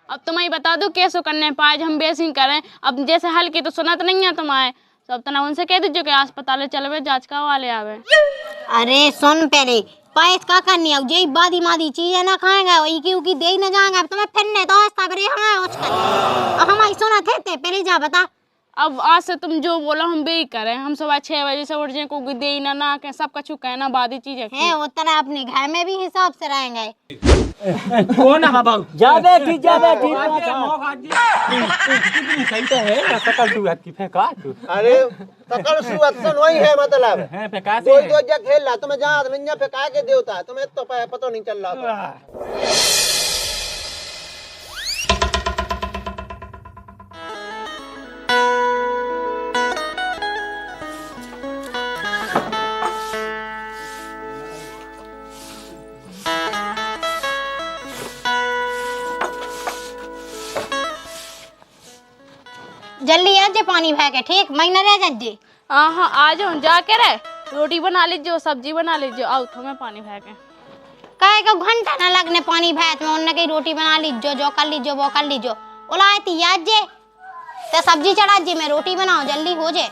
अब तुम्हें बता दो कैसे करने पाए हम बेसिंग करें। अब जैसे हल्की तो सुनत नहीं है तुम्हारे, तो अब तना उनसे कह दीजिए कि अस्पताल चलवे जांच का वाले आवे। अरे सुन पहले पायस का करनी है यही बादी मादी चीजें ना खाएंगे वही की दे न जाएंगे। अब तुम्हें फिरने तो हमारी सुना थे पहले जा बता। अब आज से तुम जो बोला हम बे करें। हम सुबह 6 बजे से उठ जाए को दे ना के सब कछु कहना बादी चीज है उतना अपने घर में भी हिसाब से रहेंगे। कौन है बाबू? जा बैठी कितनी सही तो है ना सकल तू की फेंका तू। अरे सकल सुअत से वही है मतलब है फेंका दो से दो जग खेल रहा तुम्हें जहाँ नहीं फेंका के देवता तुम्हें तो पता नहीं चल रहा था। जल्दी आ जे पानी भर के ठीक महीना रह जाजे। हाँ आ जाओ जाके रे रोटी बना लीजिए सब्जी बना लीजिए। आओ तुम्हें पानी भर के काहे को घंटा ना लगने पानी भैत में उन्ने की रोटी बना लीजो जो कर लीजो वो कर लीजो। ओलाती याद जे ते सब्जी चढ़ा जे मैं रोटी बनाओ जल्दी हो जे।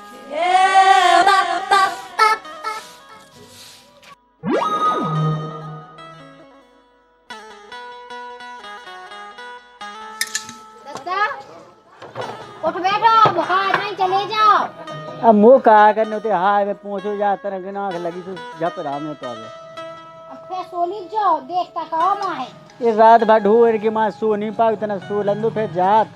उठ बैठो बुखार नहीं चले जाओ। अब मुँह कहा करने होते हाय में पहुँचो जाता ना नाक लगी तो जब राम में तो आवे। अब फिर सो लीजो देखता कहाँ माँ है। ये रात भर ढूंढ के माँ सो नहीं पाओ इतना सो लंदो फिर जात।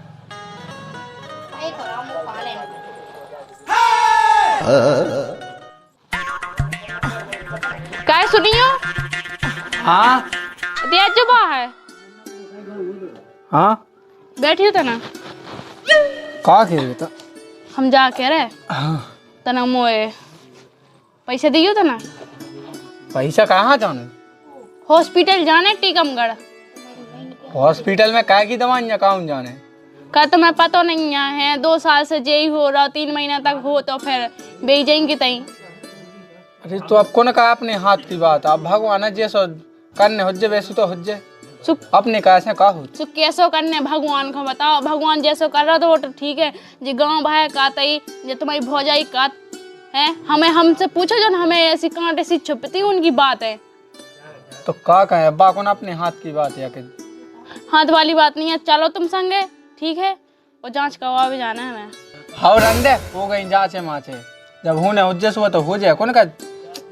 काय सुनियो। हाँ दिया जुबा है। हाँ बैठी हो तना का के रे तो हम जा के रे तना मोए पैसे दियो तना पैसा कहाँ जाने? हॉस्पिटल जाने टीकमगढ़। हॉस्पिटल में काय की दवाइयाँ कहाँ जाने? का तुम्हें पता नहीं है 2 साल से जेई हो रहा 3 महीना तक हो तो फिर बेच जाएंगे तई। अरे तो अब कौन कहा अपने हाथ की बात। अब भगवान जैसो करने हो वैसे तो हो अपने कैसे का हो सो कैसो करने भगवान को बताओ। भगवान जैसो कर रहा तो ठीक है जी गाँव भाई का तई जो तुम्हारी भौजाई का है हमें हमसे पूछो जो हमें ऐसी कांटे सी छुपती उनकी बात है। तो का कहे अब्बा कौन अपने हाथ की बात है कि हाथ वाली बात नहीं है। चलो तुम संगे ठीक है और जांच करवा भी जाना है हमें। हाँ रंदे हो गई जांचे माचे जब होने उज्जैस हुआ तो हो जाए कौन का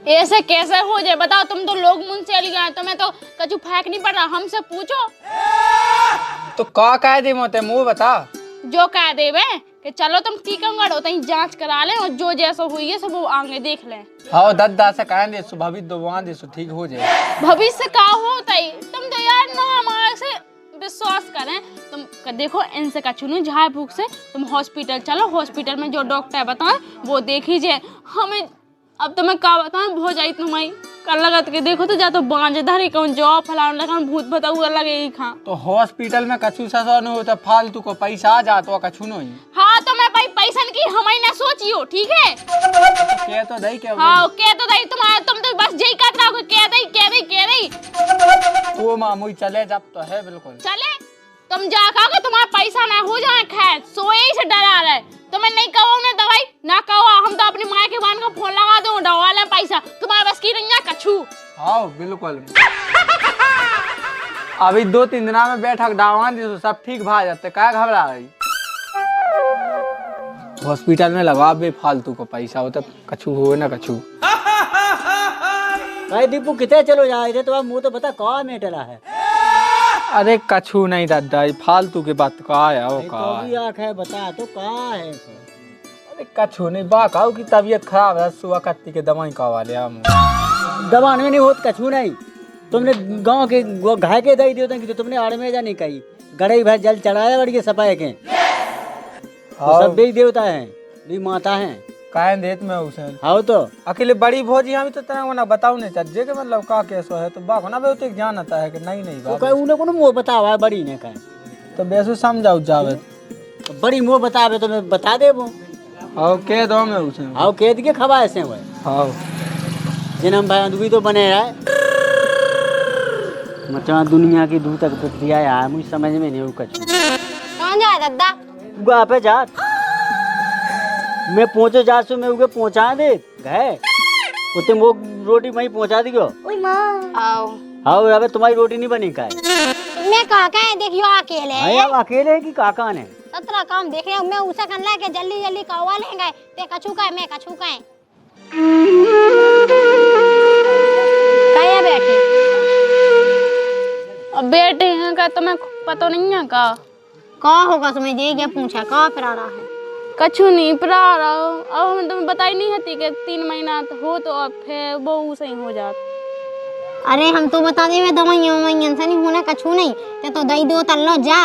ऐसे कैसे हो जाए बताओ। तुम तो लोग मुंह से गए तुम्हें तो कछु फेंक नहीं पड़ रहा। हमसे पूछो तो का कह दे मोते मुँह बता जो कह देवे कि चलो तुम टीकमगढ़ होते ही जांच करा लें और जो जैसा हुई है सब वो आगे देख लें। हाँ दद्दा से कह दे भविष्य दो वहाँ दे ठीक हो जाए। भविष्य का होता ही तुम तो यार ना हमारे से विश्वास करें। तुम देखो इनसे का चुनो झाड़ फूक से तुम हॉस्पिटल चलो। हॉस्पिटल में जो डॉक्टर बताएं वो देख लीजिए। हमें अब तुम्हें क्या बताऊं भौजाई तुम्हारी कर लगत के देखो तो जा तो बांझ धरी कौन जॉब फलान लगा भूत बताऊँ लगे ही खा। तो हॉस्पिटल में कछु सा नहीं होता फालतू को पैसा आ जाता कछु नहीं। हाँ तो मैं भाई पैसा की हमारी ना सोचियो ठीक है। क्या तो दई क्या हाँ क्या तो दई तुम्हारा तुम तो बस यही कहते रहो क्या दई वो मामू चले जब तो है बिल्कुल चले। तुम जा कहोगे तुम्हारा पैसा ना हो जाए खैर सोए से डरा रहे। तुम्हें नहीं कहो ना दवाई ना कहो हम तो अपनी माँ के बान को फोन लगा दो डवा ले पैसा तुम्हारे बस की नहीं है कछु। हाँ बिल्कुल अभी 2-3 दिन में बैठक डावा दी तो सब ठीक भा जाते क्या घबरा रही। हॉस्पिटल में लगा बे फालतू को पैसा हो तो कछु हो ना कछु। भाई दीपू कितने चलो जाए थे तो अब मुँह तो बता कहाँ में टला है। अरे कछु नहीं दादा फालतू की बात का है वो का तो भी आँख है बता तो कहाँ है। अरे कछु नहीं बाकाऊ की तबीयत खराब है सुबह कत्ती के दवाई का वाले हम दबान में नहीं होत कछु नहीं। तुमने गांव के वो घाय के दई दियो तो तुमने आड़ में जा नहीं कही गड़ई भाई जल चढ़ाया बड़ी के सफाई के तो सब भी देवता है भी माता है काहे देत में उसे हाँ तो अकेले बड़ी भौजी हम तो तेरा ना बताऊ नहीं चाहिए कि मतलब का कैसो है तो बाको ना बेउते जान आता है कि नहीं तो कहे उन्हें कोनो मुँह बतावा है बड़ी ने कहे तो बेसु समझाऊ जावे तो बड़ी मुँह बतावे तो मैं बता दे वो आओ के दो में उसे आओ केद के खबा ऐसे हुए आओ जिन हम भाई अंधुई तो बने रहा मचा दुनिया की दूर तक प्रक्रिया है मुझे समझ में नहीं कछु। कहाँ जाए दादा? उगा पे जा मैं पहुंचे जा सो मैं उगे पहुंचा दे गए उते वो रोटी वहीं पहुंचा दी क्यों? आओ हाँ अबे तुम्हारी रोटी नहीं बनी का मैं काका है देखियो अकेले है अब अकेले है कि काका ने 17 काम देख रहे हो मैं उसे कर ला के जल्दी जल्दी कौवा लेंगे ते कछु का है मैं कछु का है काया बैठी अब बेटे हैं का तुम्हें पता नहीं है का? कहाँ होगा तुम्हें ये क्या पूछा कहाँ पर आ रहा है? कछु नहीं पड़ा रहा। अब हमें तुम्हें बताई नहीं हती कि 3 महीना तो हो तो अब फिर वो सही हो जात। अरे हम तो बता दे दवाइयाँ ववाइयाँ से नहीं होना कछु नहीं ते तो दई दो तल्लो जा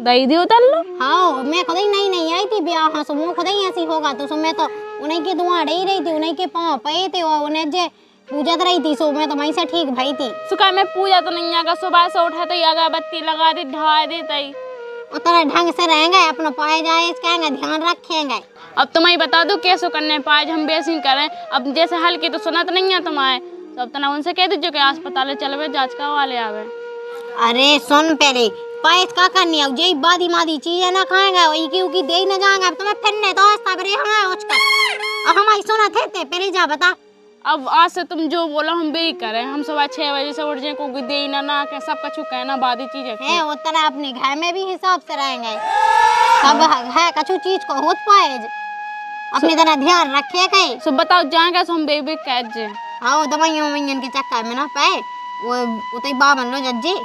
दही दियो तल लो। हाँ मैं खुद ही नहीं आई थी ब्याह हाँ सो खुद ही ऐसी होगा तो सो मैं तो उन्हीं के दुआ ही रही थी उन्हीं के पाँव पे थे और उन्हें जे पूजत रही थी सो मैं तो वहीं से ठीक भाई थी। सुखा में पूजा तो नहीं आगा सुबह से उठा तो अगरबत्ती लगा दे ढा दे तई उतना ढंग से रहेंगे अपना पाए जाए कहेंगे ध्यान रखेंगे। अब तुम्हें बता दो कैसे करने पाए हम बेसिंग करें अब जैसे हल्की तो सुना तो नहीं है तुम्हारे तो अब तना उनसे कह दीजिए कि अस्पताल चलवे जांच का वाले आवे। अरे सुन पहले पैस का करनी है यही बादी मादी चीजें ना खाएंगे वही की दे न जाएंगे अब तुम्हें फिर नहीं तो सबरे हाँ उचकर अब हमारी सुना थे पहले जा बता। अब आज से तुम जो बोलो हम भी करें हम सुबह 6 बजे से उठ जाए को दे ना के सब कछु कहना बादी चीज है उतना अपने घर में भी हिसाब से रहेंगे सब है कछु चीज को होत पाए अपनी तरह ध्यान रखे कहीं सो बताओ जाएंगे हम बेबी कैद जे हाँ दवाइयाँ ववाइयाँ के चक्कर में ना पाए वो उतई बाबन लो जज्जे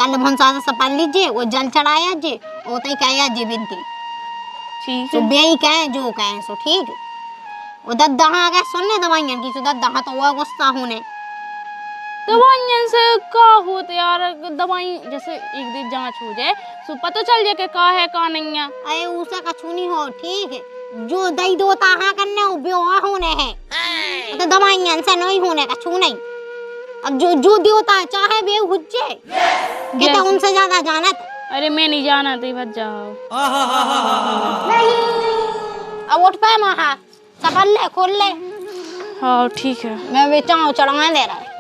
कल भंसा से सपन लीजिए वो जल चढ़ाया जे उतई कहे जे बिनती ठीक सो है। बेई कहे जो कहे सो ठीक वो दद्दा आ गए सुनने दवाइयाँ की सो दद्दा तो वो गुस्सा होने दवाइयाँ से का होते यार दवाई जैसे एक दिन जांच हो जाए तो पता चल जाए कि का है का नहीं है। अरे उसे कछु नहीं हो ठीक है जो दई दोता हाँ करने वो ब्याह होने हैं तो दवाइयाँ से नहीं होने कछु नहीं अब जो जो देवता चाहे वे हुज्जे कहते उनसे ज्यादा जानत। अरे मैं नहीं जाना तो बच जाओ। अब उठ पाए महा सफल ले खोल ले। हाँ ठीक है। मैं बेचाऊँ चढ़ाने दे रहा है।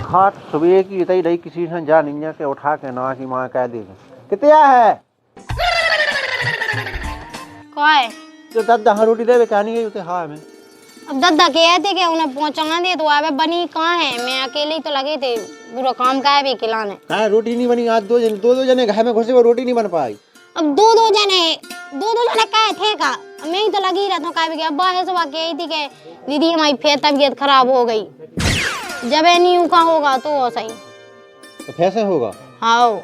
हाँ सुबह की इतनी रही किसी से जा नहीं के उठा के ना की माँ कह देगा कितना है काय तो दद्दा हाँ रोटी देवे कहानी है उसे हाँ में अब दद्दा कहते कि उन्हें पहुंचाना दे तो आवे बनी कहाँ है मैं अकेले ही तो लगे थे पूरा काम का है भी खिलाने कहा रोटी नहीं बनी आज दो जने घर में घुसे वो रोटी नहीं बन पाई। अब दो जने कहे थे का मैं ही तो लगी रहता हूँ कभी अब्बा है सुबह कही थी कि दीदी हमारी फिर तबीयत खराब हो गई जब नहीं का होगा तो सही तो कैसे होगा। हाँ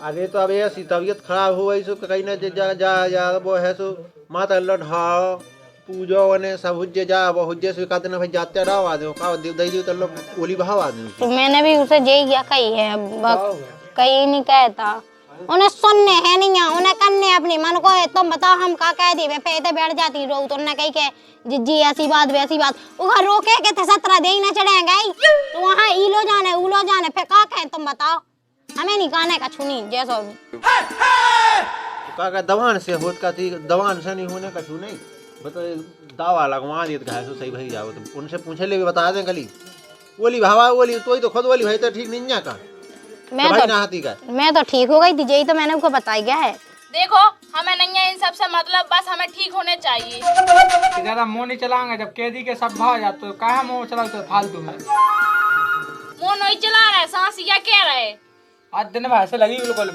अरे तो अब ऐसी तबीयत खराब हो गई सो कहीं ना जा वो है सो माता लढ़ाओ पूजो ने सब हुज्जे जा वो हुज्जे से कहते ना भाई जाते रहो आ दो का दे दे तो लोग ओली बहाव आ दो तो मैंने भी उसे यही किया कही है कहीं नहीं कहता उन्हें सुनने है नहीं उन्हें करने अपनी मन को है तुम बताओ हम का कह दी मैं पे बैठ जाती रो तो उन्हें कही के जिज्जी ऐसी बात वैसी बात वहाँ रोके के थे 17 दे ही ना चढ़ेंगे तो वहाँ ईलो जाने उलो जाने फिर का कहे तुम बताओ हमें नहीं कहने का छुनी जैसा का दवान से होत का थी दवान से नहीं होने का छू नहीं बताओ दावा लगवा दिए घास तो सही भाई जाओ तुम उनसे पूछे ले बता दें कली बोली भावा बोली तो खुद बोली भाई तो ठीक नहीं है का मैं तो ठीक हो गई थी यही तो मैंने उनको बताया गया है। देखो हमें नहीं है इन सब से मतलब बस हमें ठीक होने चाहिए। ज्यादा मुंह नहीं चलाएंगे जब कैदी के सब भाग जाते तो कहा मुंह चलाओ तो फालतू में मुंह नहीं चला रहा है सांस या कह रहे आज दिन भर से लगी बिल्कुल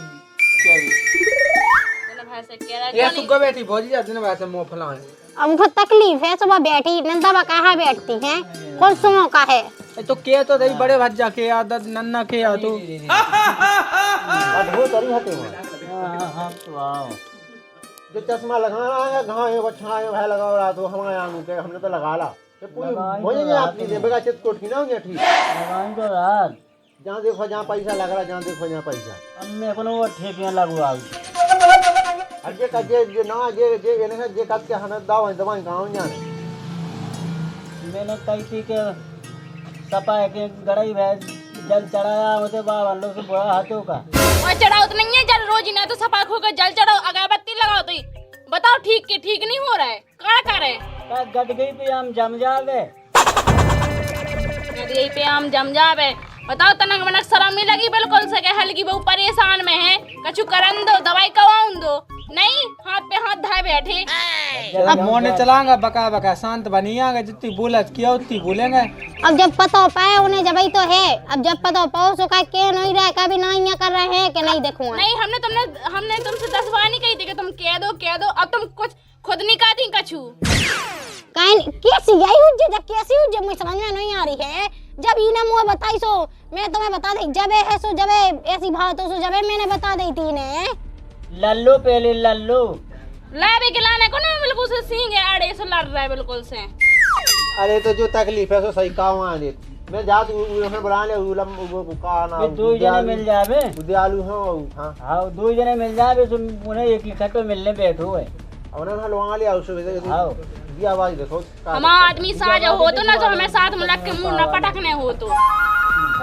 ये सुग्गा बैठी भौजी आज दिन भर से मुंह फैलाए अब उनको तकलीफ है सुबह बैठी नंदा कहाँ बैठती है कौन सुनो का है तो के तो दही बड़े भज्जा के आदत नन्ना के आ तो जो चश्मा लगाना है घाव बच्चा है लगा रहा तो हमारे आंगू के हमने तो लगा ला हो जाएंगे आपकी दे बेगा चित कोट की ना होंगे ठीक जहाँ देखो जहाँ पैसा लग रहा जहाँ देखो जहाँ पैसा मैं अपनो ठेकियां लगवा अजे का जे ना जे ने जे कत के हने दवाई गांव जाने मैंने कही थी कि सपा के गड़ाई भैंस जल चढ़ाया मुझे बाबा लोग से बड़ा हाथों का। और चढ़ाओ तो नहीं है जल रोज ही, ना तो सफाई होकर जल चढ़ाओ, अगरबत्ती लगाओ तो बताओ ठीक के ठीक नहीं हो रहा है, कहाँ कर रहे हैं? गट गई पे हम जम जावे। यही पे हम जम जावे, बताओ तनक मनक शर्म नहीं लगी बिल्कुल से, के हल्की बहू परेशान में है, कछु करन दो, दवाई कवाऊं दो, नहीं हाथ पे हाथ धाए बैठे। अब मोने चलाएंगे बका बका, शांत बनिएगा, जितनी बोलत किया उतनी बोलेंगे। अब जब पता हो पाए उन्हें जब ही तो है, अब जब पता हो पाओ सो का के नहीं रहा, कभी नहीं कर रहे हैं कि नहीं देखूंगा। नहीं हमने तुमसे 10 बार नहीं कही थी कि तुम कह दो, अब तुम कुछ खुद नहीं कहती कछु। काहे कैसी यही हुज्जे जब कैसी हुज्जे मुझे समझ में नहीं आ रही है। जब इने मुझे बताई सो मैं तुम्हें बता दी, जब है सो जब ऐसी बात हो सो जब मैंने बता दी थी ने। लल्लू पहले लल्लू लावे के लाने को ना बिल्कुल से सींगे आड़े से लड़ रहा है बिल्कुल से। अरे तो जो तकलीफ है सो सही कहाँ आने, मैं जा तू हमें बुला ले, उलम वो का ना दो जने मिल जावे। उद्यालु हाँ हाँ दो जने मिल जावे, तो उन्हें एक लिखा तो मिलने बैठो है। उन्हें हलवा ले आओ सुबह आओ दिया आवाज देखो। हमारा आदमी साझा हो तो ना, जो हमें साथ में रख के मुंह न पटकने हो तो।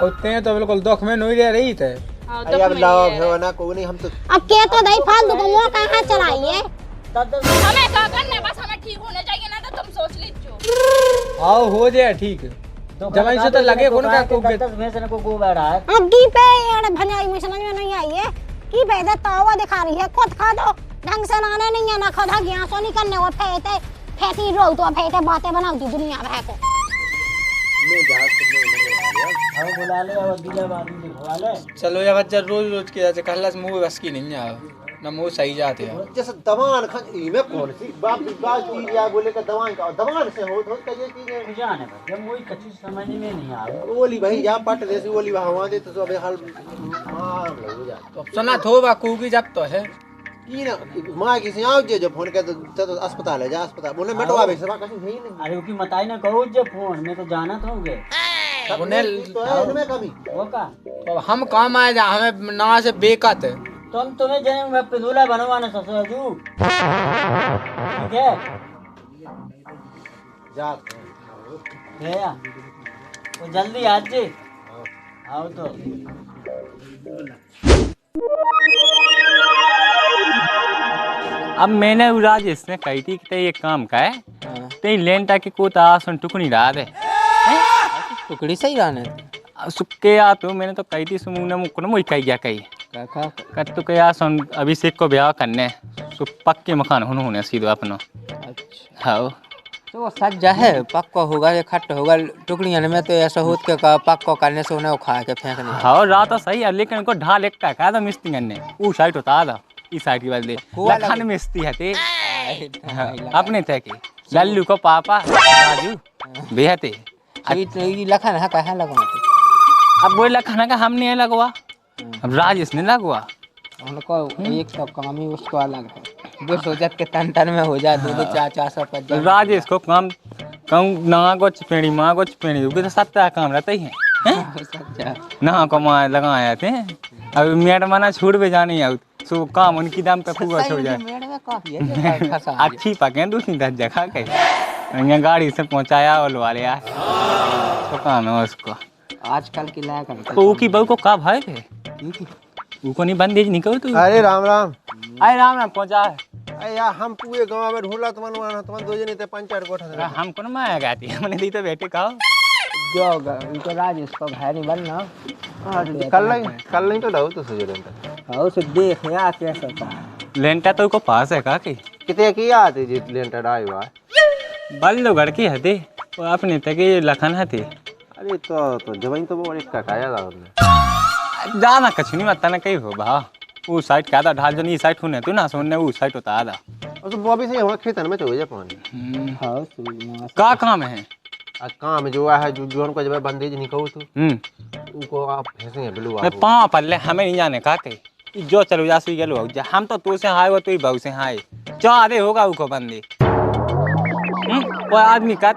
उतने तो बिल्कुल दुख में नहीं रह रही थे। हाँ, अरे अब लाओ ना को नहीं, हम तो अब के तो दही फालतू को मुंह कहाँ चलाइए। हमें क्या करना है, बस हमें ठीक होने चाहिए ना, तो तुम सोच लीजिए। आओ हो जाए ठीक, जब ऐसे तो लगे कौन का को 10 भैंस को गोबर है। अब की पे यार भनाई में समझ में नहीं आई है, की पे दे तावा दिखा रही है, खुद खा दो ढंग से लाने नहीं है ना, खुद गया सो नहीं करने, वो फेंटे फेंटी रो तो फेंटे बातें बनाती दुनिया भर को। आओ बुला ले और दिला बाबू दिखवा ले। चलो या बच्चा रोज रोज के जाते कहला से मुंह बस की नहीं आ ना, मुंह सही जाते हैं। जैसे दवान खा में कौन सी बाप चीज या बोले का दवान का दवान से हो तो ये चीजें जाने बस जब मुझे कच्ची समझ में नहीं आ रहा। ओली भाई या पट जैसी ओली वहां दे तो अबे हाल मार हो जा। तो सुना थो बा की जब तो है की ना मां किसी आओ जे जो फोन के तो अस्पताल है, जा अस्पताल बोले मिटवा बे सब कहीं है ही नहीं। अरे उसकी बताई ना कहो जे फोन में तो जाना था उगे उन्हें तो है इनमें कमी वो का। तो हम काम आए जा, हमें ना से बेकत है। तुम्हें जने मैं पिंदूला बनवाना ससुर जू ठीक है जा भैया तो जल्दी आज जी आओ तो। अब मैंने राजेश ने कही थी कि ये काम का है ते लेंटा के को आसन टुकनी रहा दे टुकड़ी सही रहने सुक्के आ तो मैंने तो कही थी सुमुने मुकुन मुई कही गया कही कर तो क्या सुन अभिषेक को ब्याह करने सु पक्के मकान होने सीधो अपनो। हाँ तो सज्जा है पक्का होगा या खट होगा टुकड़ियां में तो ऐसा होत के का पक्का करने से उन्हें खा के फेंकने। हाँ रात तो सही है, लेकिन उनको ढाल एक का था मिस्त्री ने वो साइड होता था इस साइड की बदले लखन मिस्त्री है थे अपने थे कि लल्लू को पापा राजू भैया थे लखन है कहाँ लगवाते। अब वो लखन का हम नहीं लगवा, अब राजेश ने लगवा। उनको एक तो काम ही उसको अलग है, वो सोचत के तन तन में हो जाए 200-400 पद। राजेश को काम कहूँ ना को चपेड़ी माँ को चपेड़ी तो सत्ता काम रहता ही है ना को माँ लगाए थे। अब मेड मना छूट भी जानी है सो काम उनकी दाम तक खूब अच्छा हो जाए अच्छी पके दूसरी 10 जगह के यहाँ गाड़ी से पहुँचाया और वाले यार तो काम है उसको आजकल की लायक तो की बहू को का भाई थे उनको नहीं बंदेज नहीं करो तू। अरे राम राम। अरे राम राम पहुँचा है। अरे यार हम पूरे गांव में ढूंढला तुम दो जने थे पंचायत कोठा हमको ना माया गाती हमने दी तो बेटे कहो जो उनको राजेश को भारी बनना कल नहीं तो लाओ तो सजे लेंटा हां से देख या कैसा था लेंटा तो को पास है का की कितने की आती जी लेंटा डाई हुआ बल लो घर की हते वो अपने तक ये लखन हते। अरे तो जवाइन तो वो एक का काया था उसने जाना कछ नहीं मत ना कहीं हो भा वो साइड का था ढाल जो नहीं साइड होने तू ना सोने वो साइड होता आधा और तो बॉबी से हमारे खेतन में तो हो जाए पानी। हां का काम है काम जो है जो उनको जब बंदेज नहीं कहू तू उनको आप फंसे बिल्लू मैं पाँव पल्ले हमें नहीं जाने का कहीं जो चलो जा सी गलो हम तो तू से हाय वो तू ही बहु से हाय चाहे होगा उसको बंदे वो आदमी का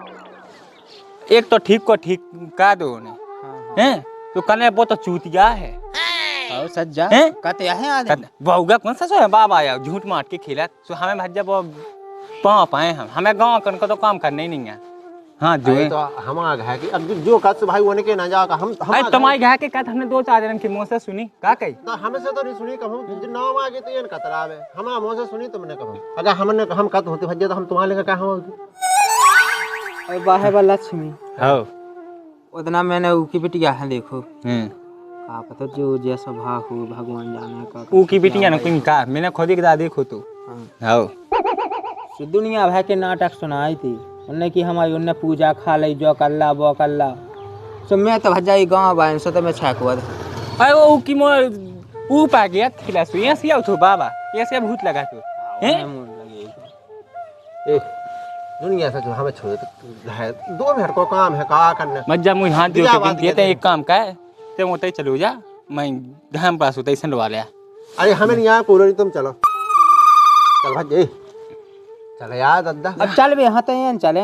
एक तो ठीक को ठीक का दो ने हैं तो कने वो तो चूतिया है हां सज्जा हैं कहते हैं आदमी बहुगा कौन सा सो है बाबा आया झूठ मार के खेला सो हमें भज्जा वो पाँव पाए हमें गाँव कन को तो काम करने ही नहीं है हाँ जो अरे तो हमारा घाय की अब जो कस भाई उनके ना जाकर हम अरे तुम्हारी घाय के कथ हमने 2-4 जन की मुंह से सुनी का कही तो हमें से तो नहीं सुनी कहूँ जो नाम आगे तो ये कतराव है हमारा मुंह से सुनी तुमने कहूँ अगर हमने हम कत होते भज्जे तो हम तुम्हारे लेकर क्या हम अरे वाह बा लक्ष्मी हो उतना मैंने ऊकी बिटिया है देखो का पता जो जैसा भाव हो भगवान जाने का ऊ की बिटिया ने कोई का मैंने खुद ही कदा देखो तू हो तो दुनिया भर के नाटक सुनाई थी उन्ने की हमारी उन्ने पूजा खा ली जो कल्ला वो कल्ला सो मैं तो भजाई गांव बाइन सो तो मैं छाकुआ अरे वो ऊ की मो ऊ पा गया खिला सु ऐसे आउ तो बाबा ऐसे भूत लगा तू हैं ए दुनिया से जो हमें छोड़ है 2 मिनट को काम है का करने मज्जा मुझे हाथ जोड़ के देते एक काम का है ते मोते चलो जा मैं धाम पास होता इसन लवा लिया अरे हमें यहाँ कोलो नहीं तुम चलो चल भज्जे चल यार दादा अब चल बे हां तो चले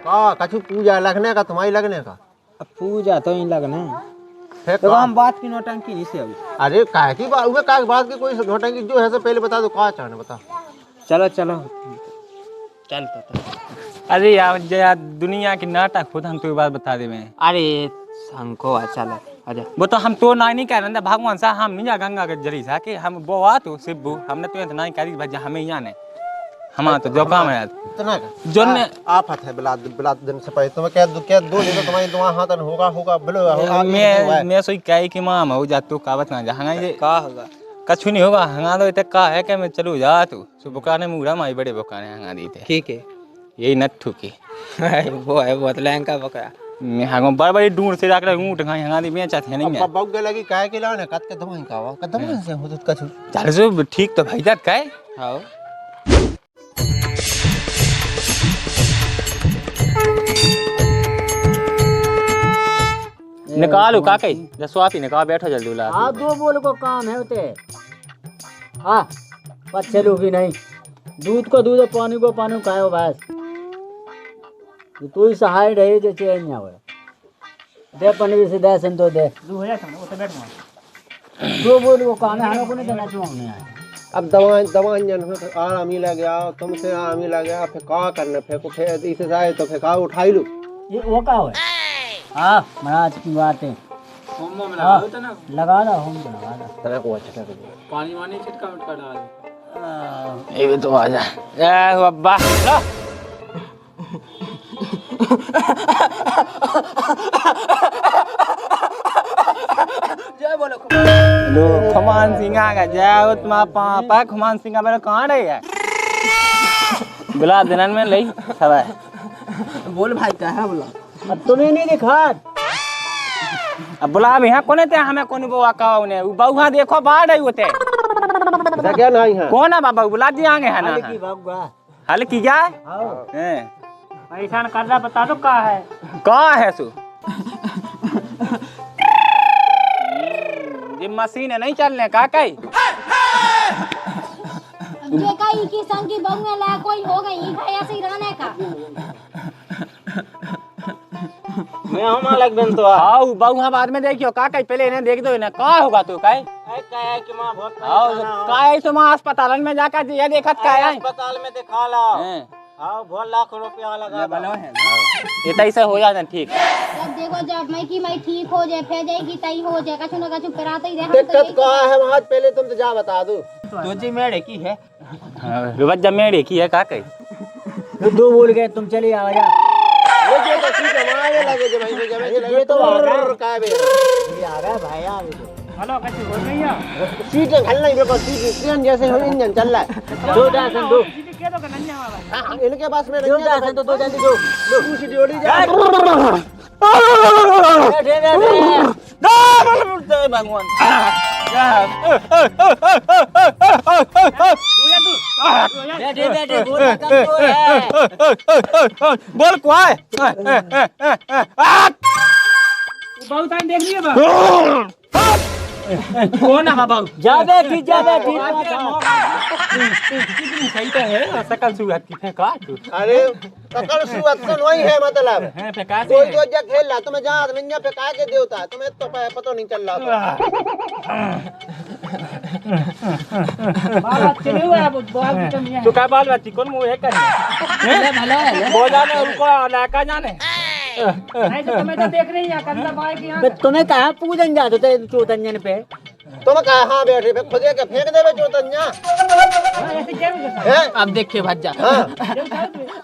का कछु पूजा लगने का तुम्हारी लगने का अब पूजा तो ही लगने है तो हम बात की नोटंकी नहीं से अभी अरे काहे की बात हुए काहे बात की कोई नोटंकी जो है से पहले बता दो का चाहने बता चलो चलो चल तो अरे यार दुनिया की नाटक खुद हम तो एक बात बता दे मैं अरे संको चलो आजा वो तो हम तो नहीं कह रहे भगवान सा हम नहीं जा गंगा के जरी सा कि हम वो आ तो सिब्बू हमने तो नहीं करी भज्जा हमें यहाँ ने हमारा तो जो काम है इतना जो ने आफत है बिलाद दिन से पहले तुम्हें क्या दो दिन तो तुम्हारी दुआ हाथ होगा होगा बिलो होगा मैं सोई कही कि मां हो जा तू कावत ना जा हंगा ये का होगा कछु नहीं होगा हंगा तो इतने का है कि मैं चलू जा तू सो बुकाने मुड़ा माई बड़े बुकाने हंगा दी थे ठीक है यही नत्थु की वो है बहुत लहंगा बकरा मैं हंगा बड़ी दूर से जाकर ऊँट खाई हंगा दी मैं चाहते नहीं है बग लगी काहे के लाने कत के दवाई का वा कदम से हो तो कछु चल सो ठीक तो भाई जात का है हां निकालो का कही जसवाती निकाल बैठो जल्दी ला हाँ 2 बोल को काम है उते हाँ पर चलो भी नहीं दूध को दूध पानी को पानी खाओ बस तू ही सहाय रहे जो चेंज ना हो दे पनीर से दे सन तो दे दू हो जाता वो तो बैठ मा 2 बोल को काम है हम को नहीं देना चाहिए अब दवा जन आराम ही लग गया तुमसे आराम ही लग गया फिर का करना फिर को फिर इसे जाए तो फिर का उठाई लो ये वो का है हाँ महाराज की बात है होम में लगा होता ना लगा ला होम लगा ला तरह को अच्छा कर पानी वानी छिटका उटका डाल ये भी तो आ जा ए अब्बा लो जय बोलो लो खमान सिंगा का जय उत्मा पापा खमान सिंगा मेरे कहां रहे है बुला दिनन में लई सब बोल भाई क्या है बोला अब तुम्हें नहीं दिखा अब बुला भी है कोने ते हमें कोनी बवा का उन्हें बउहा देखो बाढ़ आई होते क्या नहीं है कौन है बाबा बुला दियांगे है ना की बाबा हल की क्या आओ है पैसा कर रहा बता दो का है सु ये मशीन है नहीं चलने का कई ये कई की संग की बहू में ला कोई हो गई है ऐसे ही रहने का मैं हम अलग बन तो आओ बउहा बाद में देखियो का कई पहले इन्हें देख दो इन्हें का होगा तू कई है कि मां बहुत आओ काय तो मां अस्पताल में जाकर ये देखत का है अस्पताल में दिखा ला हां बहुत लाख रुपया लगा बनो है ये तैसे हो जाता ठीक जब देखो जब मैं ठीक हो जाए फिर जाएगी तई हो जाए कछु ना कछु कराते ही रहे दिक्कत का है वहां पहले तुम तो जा बता दो तो जी मेरे की है रुबत जब मेरे की है का कई तो 2 बोल गए तुम चले आओ जा ये तो ठीक है मारे लगे जब भाई जब ये तो का बे ये आ रहा भाई आ हेलो कैसे हो गई है सीट हल नहीं देखो सीट ट्रेन जैसे हो इंजन चल रहा है 2 दासन 2 हां इनके पास में 2 दासन तो 2 जल्दी दो तू सीट ओली जा भगवान बैठे बोल कम है बोल को है बहुत टाइम देख लिए कौन है बाबू जा बैठी सही तो है सकल सुगत की फेंका अरे सकल सुअत से नहीं है मतलब है फेंका कोई तो जग खेल रहा तुम्हें जहां मिन्या फेंका के देवता तुम्हें तो पता नहीं चल रहा तो क्या बाल बच्ची कौन मुँह है करने वो जाने उनको लाका जाने तुम्हें कहा पूजन जाते थे चौतन्यन पे तुम कहाँ बैठे पे खुदे के फेंक देवे चौतन्या अब देखिए भज्जा हाँ।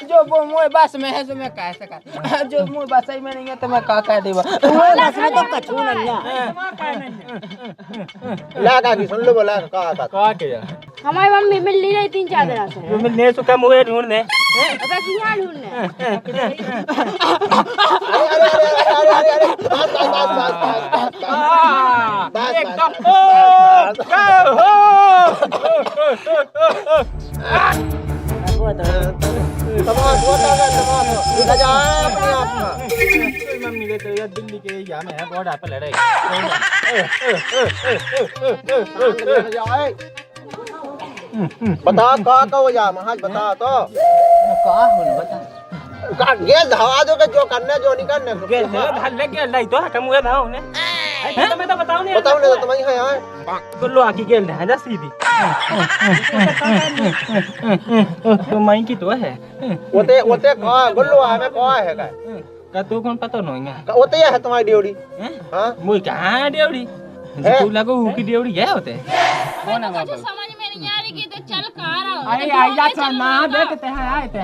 जो वो मुँह बस में है तो मैं कह सका जो मुँह बस ही में नहीं है तो मैं कह देवा इसमें तो कछु नहीं लागा की सुन लो बोला का क्या हमारी मम्मी मिल नहीं रही 3-4 दिन से। मिलने तो कम हुए ढूंढने अबे किया ढूंढने अरे मम्मी ले तो दिल्ली के यहाँ में है बॉर्डर पर लड़ाई बता का वो या महाज बता तो कहा हो बता का गेल धावा दो के जो करने जो नहीं करने गेल धाल ले गेल नहीं तो कम हुए था उन्हें तो मैं तो बताऊं नहीं बताओ नहीं तो तुम्हारी है यार गुल्लो आकी गेल है जा सीधी तो माई की तो है ओते का गुल्लो है में का है का तू कौन पता नहीं है ओते है तुम्हारी ड्यूटी हां मुई कहां ड्यूटी तू लगो की ड्यूटी है होते कौन है बाबा समझ में नहीं आ रही कि तो चल कहां रहा अरे आइया चल ना देखते हैं आए थे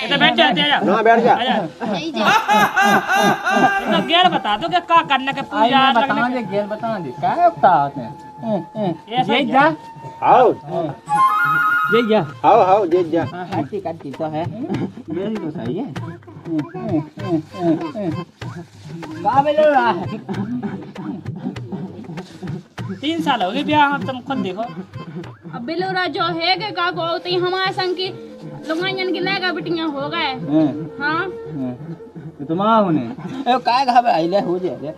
इधर बैठ जा ना बैठ जा नहीं जा तो गेल बता दो कि का करने के पूजा बता दे गेल बता दे क्या बताते हैं ये जा आओ ये जा आओ जे जा हट्टी कट्टी तो है मेरी तो सही है कहाँ मिल रहा है 3 साल हो गए ब्याह हम तुम खुद देखो अब बिलोरा जो है के का को तो हमारे संग की लुगाइयन की लेगा बिटियां हो गए हां तुम आओ ने ए काय घबराई ले हो जाए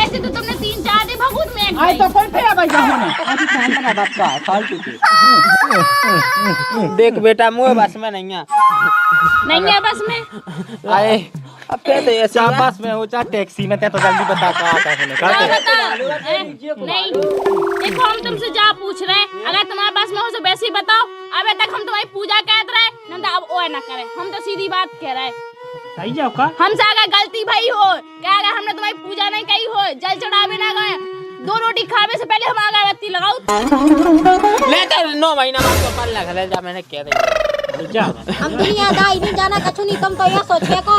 ऐसे तो तुमने 3-4 दिन भगुत में आई तो कौन फेरा भाई जाओ ने अभी खान बना बाप का फालतू के देख बेटा मुंह बस में नहीं है नहीं है बस में आए अब कहते ऐसे चार बस में हो चाहे टैक्सी में तो जल्दी बता का आता है क्या बता नहीं देखो हम तुमसे जा पूछ रहे हैं अगर तुम्हारे पास में हो तो वैसे ही बताओ अबे तक हम तुम्हारी पूजा कहते रहे नंदा अब ओए ना करे हम तो सीधी बात कह रहे हैं सही जाओ का हमसे अगर गलती भई हो क्या अगर हमने तुम्हारी पूजा नहीं कही हो जल चढ़ावे ना गए 2 रोटी खावे से पहले हम अगरबत्ती लगाओ ले तो 9 महीना बाद तो पल लग जा मैंने कह दी जा हम दुनियादारी नहीं जाना कछु नहीं तुम तो यह सोचिए को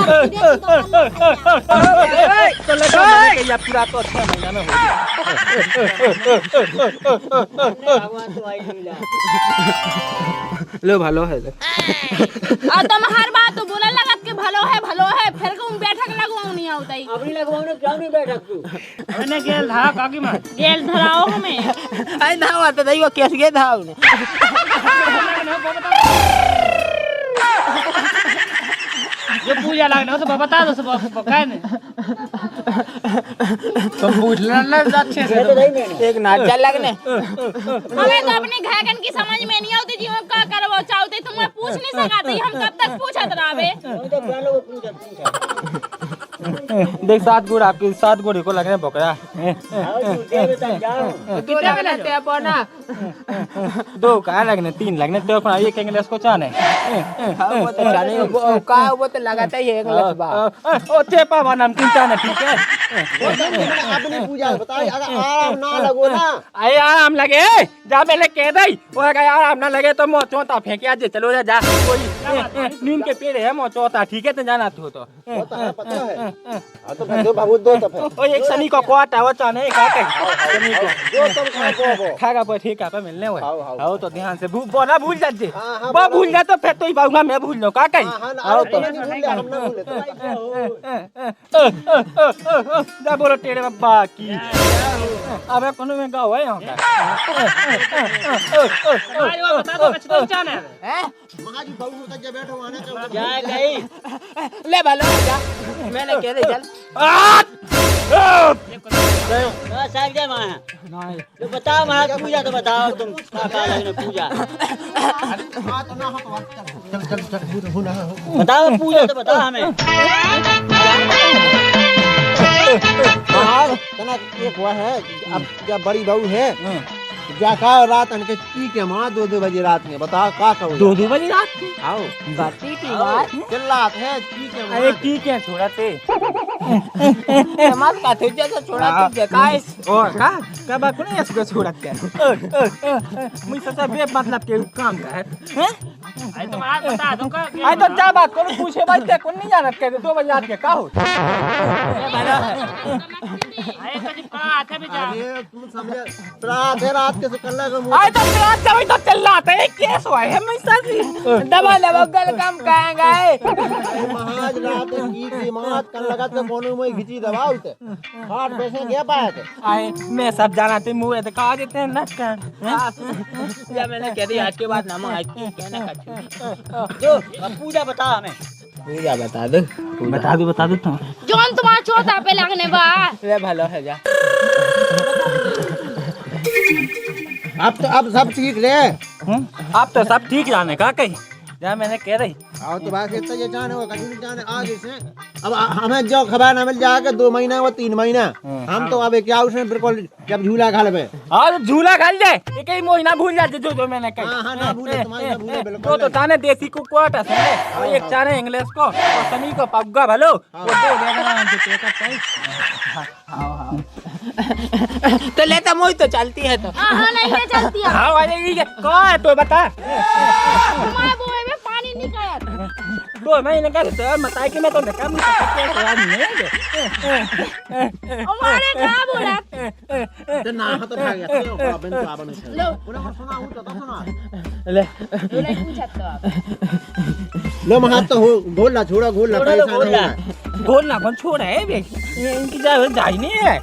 तो लगा मैंने कि या पूरा तो 6 महीना में हो लो भालो है और तुम हर बात तो बोला लगत के भलो है फिर कहूं बैठक लगवाऊं नहीं आवता ही अपनी लगवाने क्यों नहीं बैठक तू मैंने गेल था काकी मां गेल धराओ हमें आई ना हुआ तो वो कैसे गए था उन्हें जो पूजा लगना हो तो बता दो सब काय ने तुम पूछ लेना अच्छे से एक नाचा लगने हमें तो अपने घायकन की समझ में नहीं आती जी हम का करबो चाहते तुम पूछ नहीं सकाते हम कब तक पूछत रहबे देख 7 गुड़ आपके 7 गुड़ को लगने बकरा कितना लगते हैं पौना 2 का लगने 3 लगने तो अपन ये कहेंगे इसको चाने वो तो जाने वो तो लगाता ही है एक लसबा ओ चेपा बा नाम 3 चाने ठीक है अपनी पूजा बताई अगर आराम ना लगो ना आए आराम लगे जा मैंने कह दई वो अगर आराम ना लगे तो मो चौथा फेंके आज चलो जा कोई नीम के पेड़ है मो चौथा ठीक है तो जाना तू तो पता है हां तो फिर दो बाबू दो तो फिर ओ एक शनि को कोट है वो चाने का शनि को जो तुम खाओ खागा पर ठीक है पे मिलने हुए आओ। आओ तो ध्यान से बोला भूल जा जे हाँ, हाँ, वो भूल जा तो फिर तो ही बाऊंगा मैं भूल लो का कहीं हां आओ तो नहीं भूल हम ना भूले जा बोलो तेरे बाबा की अबे कोनो में गाओ है यहां का अरे वो बता दो कच्छ जाना है महाजी बहू तक जे बैठो आने का जा गई ले भालो जा मैंने कह दे चल साहब जय मां तो बताओ महाराज पूजा तो बताओ तुम का लगने पूजा हां तो ना हो तो चल बताओ पूजा तो बताओ हमें महाराज तना एक हुआ है अब जब बड़ी बहू है जा का रात अनके की के मां 2 बजे रात में बता का कहू 2 बजे रात के आओ गलती की बात चिल्लात है की के मां अरे की क्या छोड़ा थे मत का थे जैसे छोड़ा तुझे काय ओ का बात को नहीं इसको छोड़ा क्या मुझे सब बे मतलब के काम का है आई तुम आज बता दो का आई तो जा बात को पूछे भाई ते कौन नहीं जानत के 2 बजे रात के का हो आई कभी बात है बेचारा अरे तुम समझे रात के से कल्ला का मुंह आई तो रात का भी तो चिल्लाते है केस हुआ है मैं साथी दबा लगल काम काहे गए महाज रात की मां कल लगा तो कोनो में खिंची दबाव ते हाथ पैसे गया पाया थे आई मैं सब जाना थे मुंह है तो कहा देते हैं ना का या मैंने कह दिया आज के बाद ना मां की कहना का जो अब पूजा बता हमें। पूजा बता दो बता दो तुम जोन तुम्हारा चौथा पे लगने बा रे भलो है जा अब सब ठीक रे आप तो सब ठीक जाने का कहीं जहाँ मैंने कह रही आओ तो बात इतना ये जाने हो कहीं जाने आगे से अब हमें जो खबर न मिल जाएगा 2 महीना व 3 महीना हम तो अब क्या उसने बिल्कुल जब झूला घाल में और झूला खाल जाए एक ही महीना भूल जाते जो मैंने कही हां ना भूले तुम्हारे ना भूले वो बिल्कुल तो ताने देसी को क्वार्टर समझे और एक चाने इंग्लिश को और सनी को पग्गा भलो वो 2 देना हमसे टेका चाहिए तो लेता मोई तो चलती है तो हां नहीं ये चलती है हाँ वाले ये कौन है तो बता तुम्हारे बोए में पानी नहीं गया 2 महीने का तो बताए कि मैं तो देखा नहीं हमारे कहां बोला तो ना हाथ भाग गया तो बाबन तो आपने लो उन्हें सुना हूं तो सुना ले बोले पूछा तो आप लो महात तो गोला छोड़ा गोला पैसा नहीं है गोल ना कौन छोड़ा है बे इनकी जा नहीं है